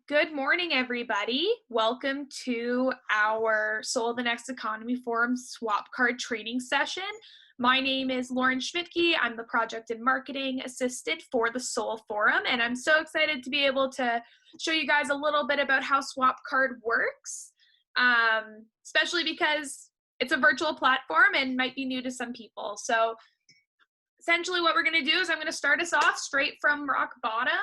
Good morning, everybody. Welcome to our Soul of the Next Economy Forum Swapcard training session. My name is Lauren Schmidtke. I'm the Project and Marketing Assistant for the Soul Forum, and I'm so excited to be able to show you guys a little bit about how Swapcard works, especially because it's a virtual platform and might be new to some people. So essentially what we're going to do is I'm going to start us off straight from rock bottom.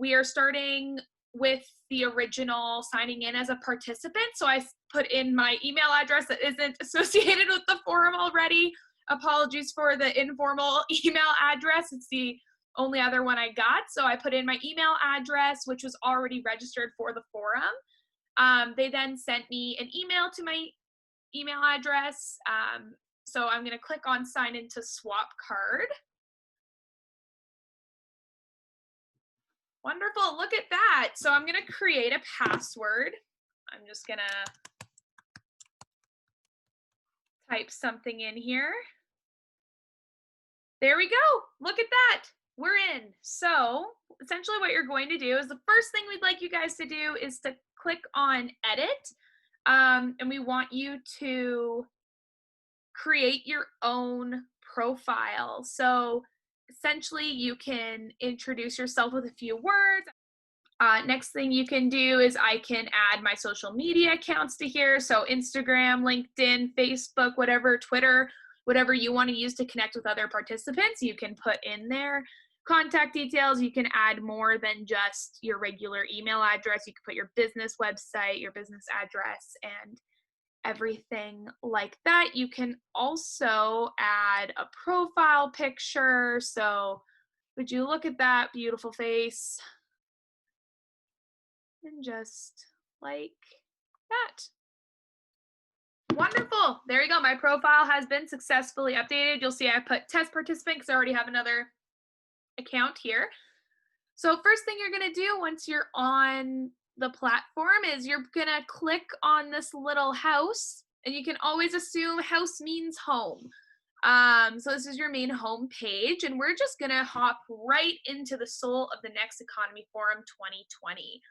We are starting with the original signing in as a participant. So I put in my email address that isn't associated with the forum already. Apologies for the informal email address. It's the only other one I got. So I put in my email address, which was already registered for the forum. They then sent me an email to my email address. So I'm going to click on sign into Swapcard. Wonderful, look at that. So I'm gonna create a password. I'm just gonna type something in here. There we go, look at that, we're in. So essentially what you're going to do is the first thing we'd like you guys to do is to click on edit. And we want you to create your own profile. So essentially, you can introduce yourself with a few words. Next thing you can do is I can add my social media accounts to here. So Instagram, LinkedIn, Facebook, whatever, Twitter, whatever you want to use to connect with other participants, you can put in there. Contact details, you can add more than just your regular email address. You can put your business website, your business address, and everything like that. You can also add a profile picture. So would you look at that beautiful face? And just like that. Wonderful. There you go. My profile has been successfully updated. You'll see I put test participant because I already have another account here. So first thing you're going to do once you're on the platform is you're gonna click on this little house, and you can always assume house means home. So this is your main home page, and we're just gonna hop right into the Soul of the Next Economy Forum 2020.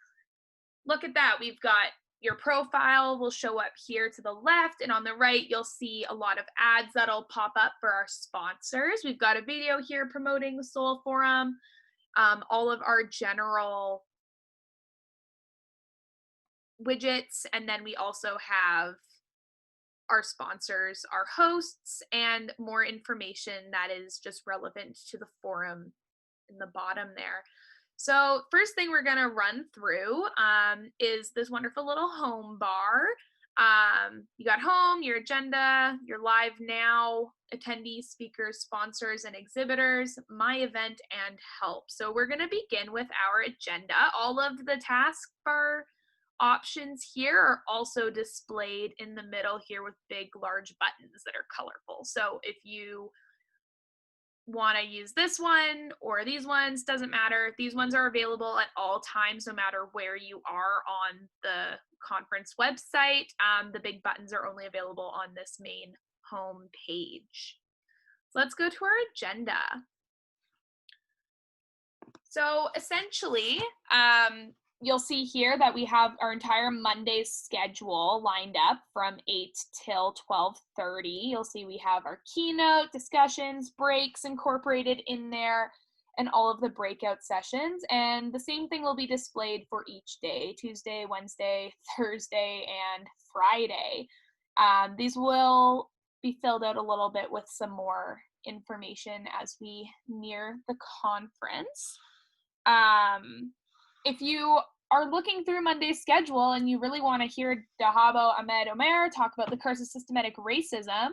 Look at that, we've got your profile will show up here to the left, and on the right you'll see a lot of ads that'll pop up for our sponsors. We've got a video here promoting the Soul Forum, all of our general widgets, and then we also have our sponsors, our hosts, and more information that is just relevant to the forum in the bottom there. So first thing we're gonna run through is this wonderful little home bar. You got home, your agenda, your live now, attendees, speakers, sponsors, and exhibitors, my event, and help. So we're gonna begin with our agenda. All of the taskbar options here are also displayed in the middle here with big, large buttons that are colorful. So if you want to use this one or these ones, doesn't matter. These ones are available at all times, no matter where you are on the conference website. The big buttons are only available on this main home page. So let's go to our agenda. So essentially, you'll see here that we have our entire Monday schedule lined up from 8 till 12:30. You'll see we have our keynote, discussions, breaks incorporated in there, and all of the breakout sessions. And the same thing will be displayed for each day, Tuesday, Wednesday, Thursday, and Friday. These will be filled out a little bit with some more information as we near the conference. If you are looking through Monday's schedule and you really want to hear Dahabo Ahmed Omer talk about the curse of systematic racism,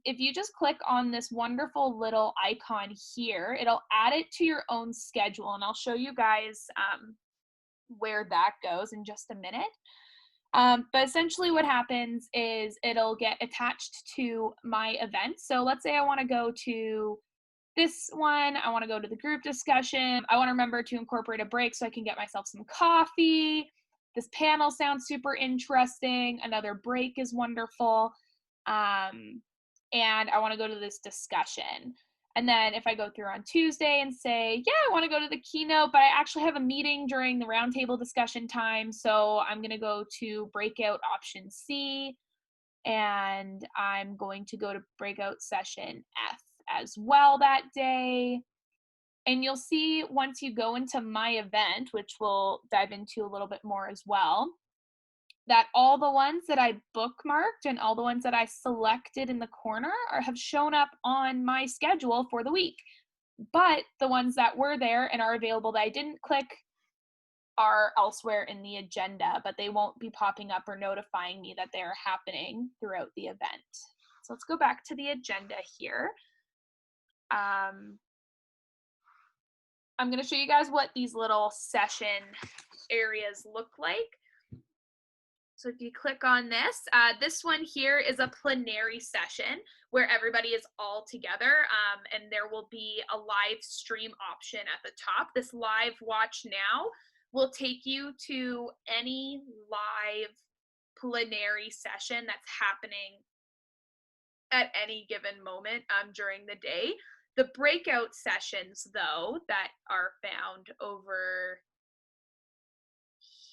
if you just click on this wonderful little icon here, it'll add it to your own schedule, and I'll show you guys where that goes in just a minute. But essentially what happens is it'll get attached to my event. So let's say I want to go to this one, I want to go to the group discussion. I want to remember to incorporate a break so I can get myself some coffee. This panel sounds super interesting. Another break is wonderful. And I want to go to this discussion. And then if I go through on Tuesday and say, yeah, I want to go to the keynote, but I actually have a meeting during the roundtable discussion time, so I'm going to go to breakout option C, and I'm going to go to breakout session F as well that day. And you'll see once you go into my event, which we'll dive into a little bit more as well, that all the ones that I bookmarked and all the ones that I selected in the corner have shown up on my schedule for the week. But the ones that were there and are available that I didn't click are elsewhere in the agenda, but they won't be popping up or notifying me that they're happening throughout the event. So let's go back to the agenda here. I'm going to show you guys what these little session areas look like. So if you click on this, this one here is a plenary session where everybody is all together, and there will be a live stream option at the top. This live watch now will take you to any live plenary session that's happening at any given moment during the day. The breakout sessions, though, that are found over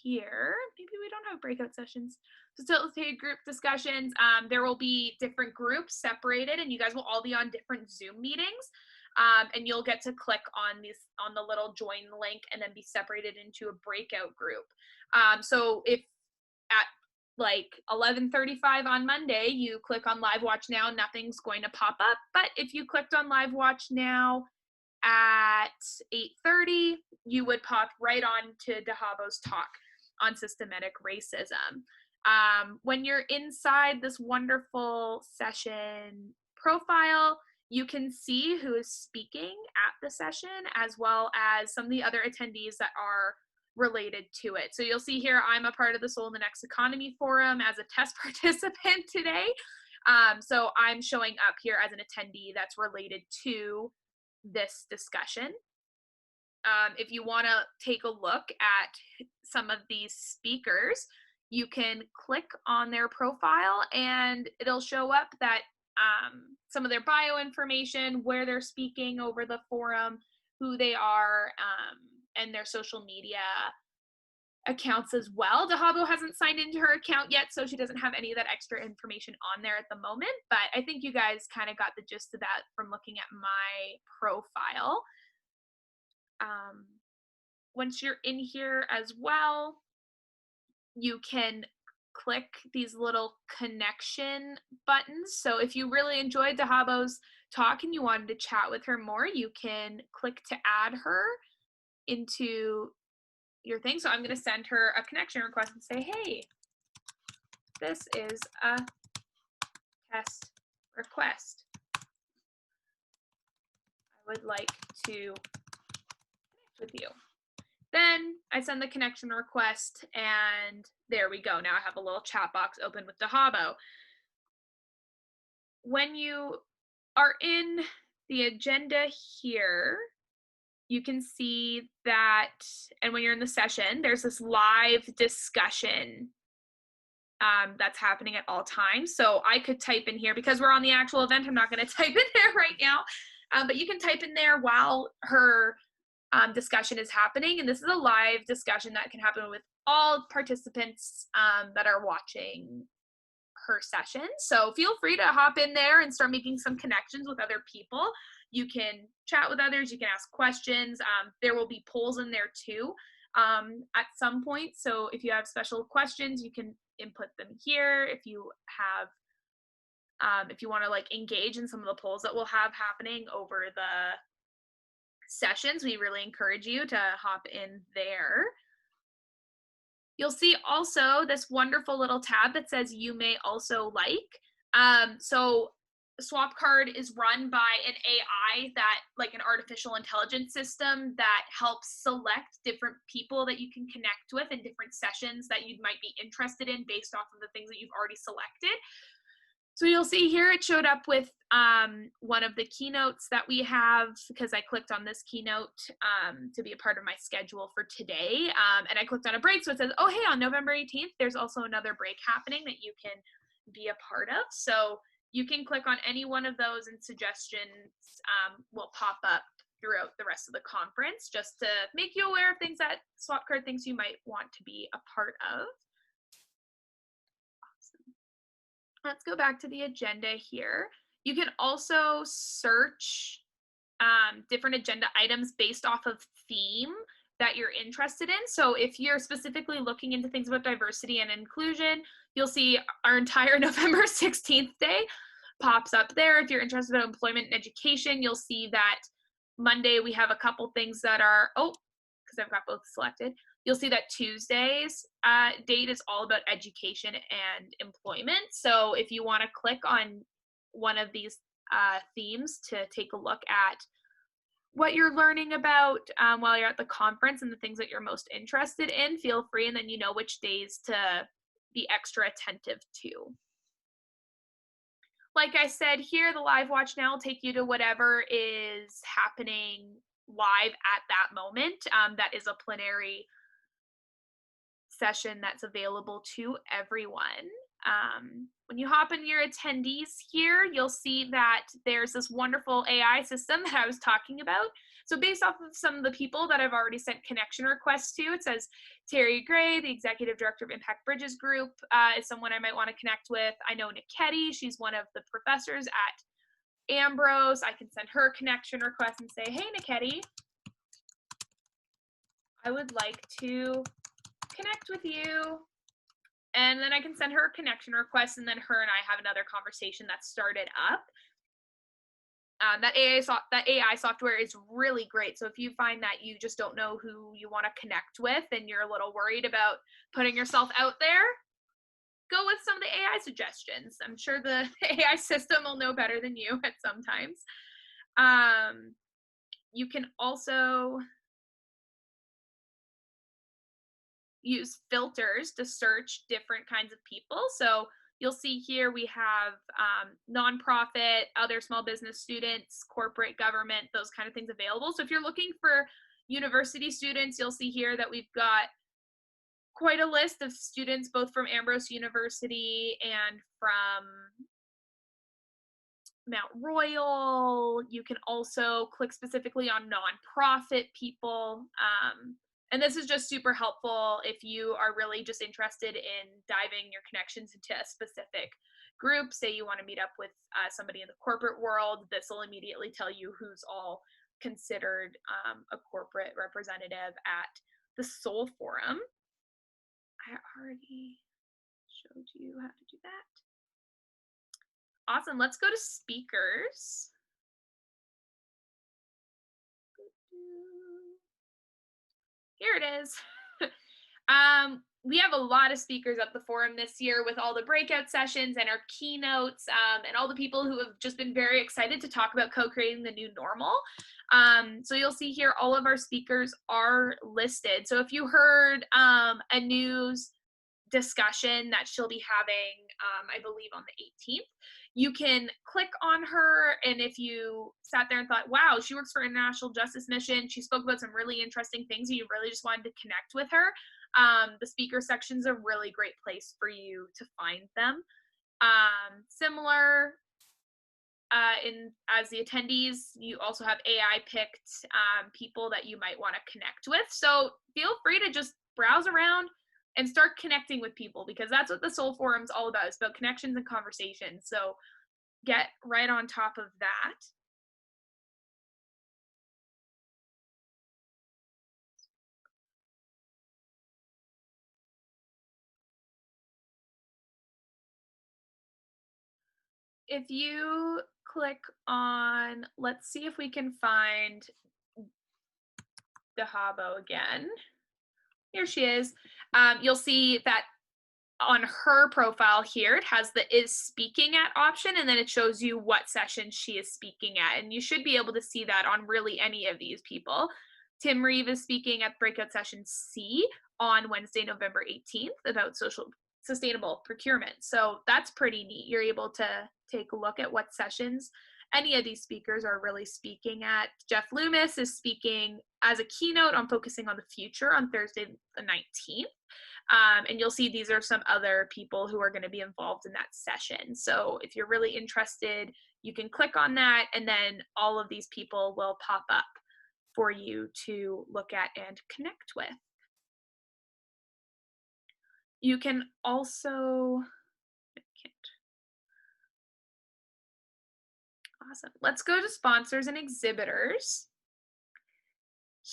here, maybe we don't have breakout sessions, facilitated group discussions. There will be different groups separated, and you guys will all be on different Zoom meetings, and you'll get to click on the little join link and then be separated into a breakout group. So if at like 11:35 on Monday you click on live watch now, nothing's going to pop up, but if you clicked on live watch now at 8:30, you would pop right on to Dahabo's talk on systematic racism. When you're inside this wonderful session profile, you can see who is speaking at the session, as well as some of the other attendees that are related to it. So you'll see here, I'm a part of the Soul in the Next Economy Forum as a test participant today. So I'm showing up here as an attendee that's related to this discussion. If you want to take a look at some of these speakers, you can click on their profile and it'll show up that some of their bio information, where they're speaking over the forum, who they are, and their social media accounts as well. Dahabo hasn't signed into her account yet, so she doesn't have any of that extra information on there at the moment, but I think you guys kind of got the gist of that from looking at my profile. Once you're in here as well, you can click these little connection buttons. So if you really enjoyed Dahabo's talk and you wanted to chat with her more, you can click to add her into your thing. So I'm going to send her a connection request and say, hey, this is a test request. I would like to connect with you. Then I send the connection request, and there we go. Now I have a little chat box open with Dahabo. When you are in the agenda here, you can see that, and when you're in the session, there's this live discussion that's happening at all times. So I could type in here, because we're on the actual event, I'm not going to type in there right now, but you can type in there while her discussion is happening, and this is a live discussion that can happen with all participants that are watching her session. So feel free to hop in there and start making some connections with other people. You can chat with others, you can ask questions. There will be polls in there too at some point, so if you have special questions, you can input them here. If you have if you want to like engage in some of the polls that we'll have happening over the sessions, we really encourage you to hop in there. You'll see also this wonderful little tab that says you may also like. So Swapcard is run by an AI, that like an artificial intelligence system that helps select different people that you can connect with in different sessions that you might be interested in based off of the things that you've already selected. So you'll see here it showed up with one of the keynotes that we have, because I clicked on this keynote to be a part of my schedule for today. And I clicked on a break, so it says, oh, hey, on November 18th, there's also another break happening that you can be a part of. So you can click on any one of those and suggestions will pop up throughout the rest of the conference just to make you aware of things that Swapcard thinks you might want to be a part of. Awesome. Let's go back to the agenda here. You can also search different agenda items based off of theme that you're interested in. So if you're specifically looking into things about diversity and inclusion, you'll see our entire November 16th day pops up there. If you're interested in employment and education, you'll see that Monday we have a couple things that are, because I've got both selected. You'll see that Tuesday's date is all about education and employment. So if you want to click on one of these themes to take a look at what you're learning about while you're at the conference and the things that you're most interested in, feel free, and then you know which days to be extra attentive to. Like I said here, the live watch now will take you to whatever is happening live at that moment. That is a plenary session that's available to everyone. When you hop in your attendees here, you'll see that there's this wonderful AI system that I was talking about. So based off of some of the people that I've already sent connection requests to, it says Terry Gray, the Executive Director of Impact Bridges Group, is someone I might want to connect with. I know Niketi, she's one of the professors at Ambrose. I can send her a connection request and say, hey, Niketi, I would like to connect with you. And then I can send her a connection request, and then her and I have another conversation that started up. That AI software is really great. So if you find that you just don't know who you want to connect with and you're a little worried about putting yourself out there, go with some of the AI suggestions. I'm sure the AI system will know better than you at some times. You can also use filters to search different kinds of people. So you'll see here we have nonprofit, other small business students, corporate government, those kind of things available. So if you're looking for university students, you'll see here that we've got quite a list of students both from Ambrose University and from Mount Royal. You can also click specifically on nonprofit people. And this is just super helpful if you are really just interested in diving your connections into a specific group. Say you want to meet up with somebody in the corporate world, this will immediately tell you who's all considered a corporate representative at the Soul Forum. I already showed you how to do that. Awesome, let's go to speakers. Here it is. We have a lot of speakers at the forum this year with all the breakout sessions and our keynotes and all the people who have just been very excited to talk about co-creating the new normal. So you'll see here all of our speakers are listed. So if you heard a news discussion that she'll be having, I believe on the 18th, you can click on her, and if you sat there and thought, wow, she works for International Justice Mission, she spoke about some really interesting things and you really just wanted to connect with her, the speaker section's a really great place for you to find them. Similar as the attendees, you also have AI picked people that you might want to connect with. So feel free to just browse around and start connecting with people, because that's what the Soul Forum's all about. It's about connections and conversations. So get right on top of that. If you click on, let's see if we can find Dahabo again. Here she is. You'll see that on her profile here, it has the is speaking at option, and then it shows you what session she is speaking at. And you should be able to see that on really any of these people. Tim Reeve is speaking at breakout session C on Wednesday, November 18th about sustainable procurement. So that's pretty neat. You're able to take a look at what sessions any of these speakers are really speaking at. Jeff Loomis is speaking as a keynote on focusing on the future on Thursday the 19th. And you'll see these are some other people who are going to be involved in that session. So if you're really interested, you can click on that, and then all of these people will pop up for you to look at and connect with. You can also, awesome. Let's go to sponsors and exhibitors.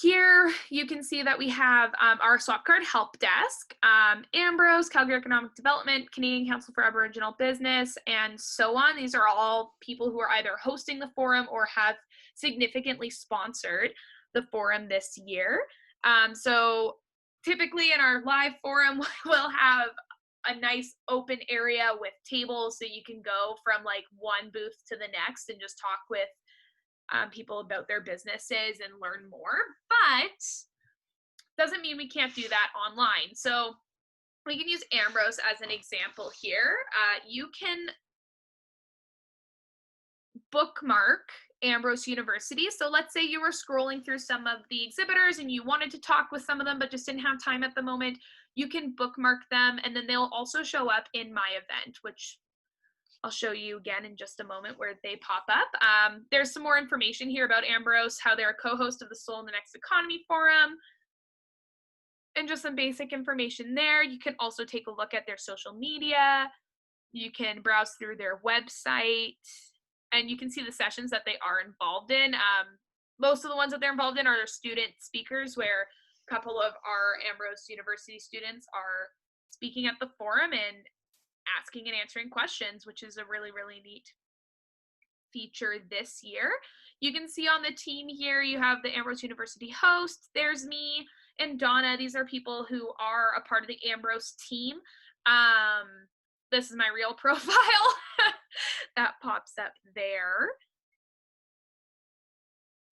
Here you can see that we have our Swapcard help desk, Ambrose, Calgary Economic Development, Canadian Council for Aboriginal Business, and so on. These are all people who are either hosting the forum or have significantly sponsored the forum this year. So typically in our live forum, we'll have a nice open area with tables so you can go from like one booth to the next and just talk with people about their businesses and learn more, but doesn't mean we can't do that online. So we can use Ambrose as an example here. You can bookmark Ambrose University. So let's say you were scrolling through some of the exhibitors and you wanted to talk with some of them but just didn't have time at the moment. You can bookmark them, and then they'll also show up in my event, which I'll show you again in just a moment where they pop up. There's some more information here about Ambrose, how they're a co-host of the Soul in the Next Economy Forum, and just some basic information there. You can also take a look at their social media. You can browse through their website, and you can see the sessions that they are involved in. Most of the ones that they're involved in are student speakers, where a couple of our Ambrose University students are speaking at the forum and asking and answering questions, which is a really, really neat feature this year. You can see on the team here, you have the Ambrose University host. There's me and Donna. These are people who are a part of the Ambrose team. This is my real profile that pops up there.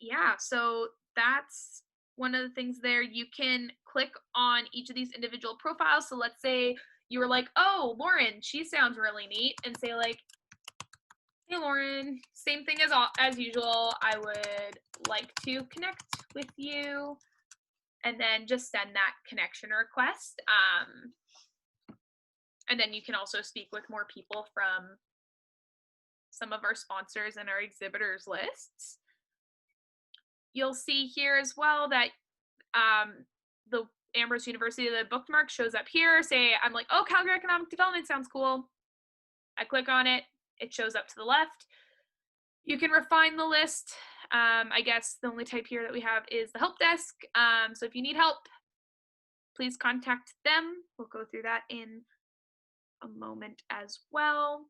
Yeah, so that's one of the things there. You can click on each of these individual profiles. So let's say you were like, oh, Lauren, she sounds really neat, and say like, hey, Lauren, same thing as usual. I would like to connect with you, and then just send that connection request. And then you can also speak with more people from some of our sponsors and our exhibitors lists. You'll see here as well that the Ambrose University, the bookmark shows up here. Say I'm like, oh, Calgary Economic Development sounds cool. I click on it, it shows up to the left. You can refine the list. I guess the only type here that we have is the help desk. So if you need help, please contact them. We'll go through that in a moment as well.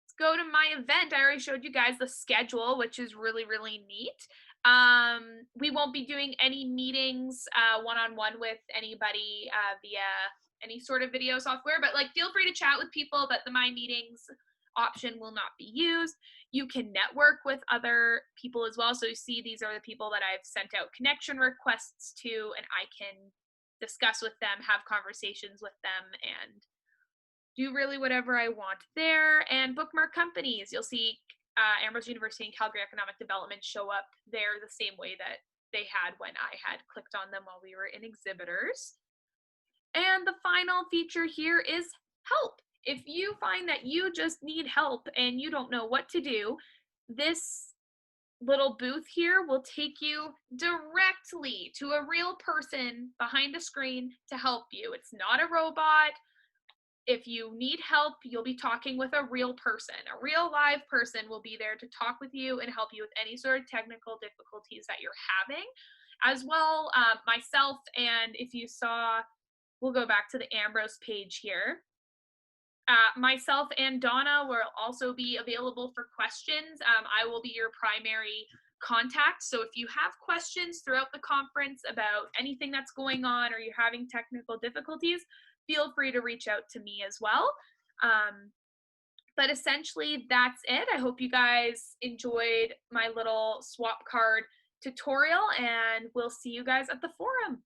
Let's go to my event. I already showed you guys the schedule, which is really, really neat. We won't be doing any meetings one-on-one with anybody via any sort of video software, but like feel free to chat with people, but the My Meetings option will not be used. You can network with other people as well. So you see these are the people that I've sent out connection requests to, and I can discuss with them, have conversations with them, and do really whatever I want there. And bookmark companies. You'll see Ambrose University and Calgary Economic Development show up there the same way that they had when I had clicked on them while we were in exhibitors. And the final feature here is help. If you find that you just need help and you don't know what to do, this little booth here will take you directly to a real person behind a screen to help you. It's not a robot. If you need help, you'll be talking with a real person. A real live person will be there to talk with you and help you with any sort of technical difficulties that you're having. As well, myself, and if you saw, we'll go back to the Ambrose page here. Myself and Donna will also be available for questions. I will be your primary contact. So if you have questions throughout the conference about anything that's going on or you're having technical difficulties, feel free to reach out to me as well. But essentially that's it. I hope you guys enjoyed my little Swapcard tutorial, and we'll see you guys at the forum.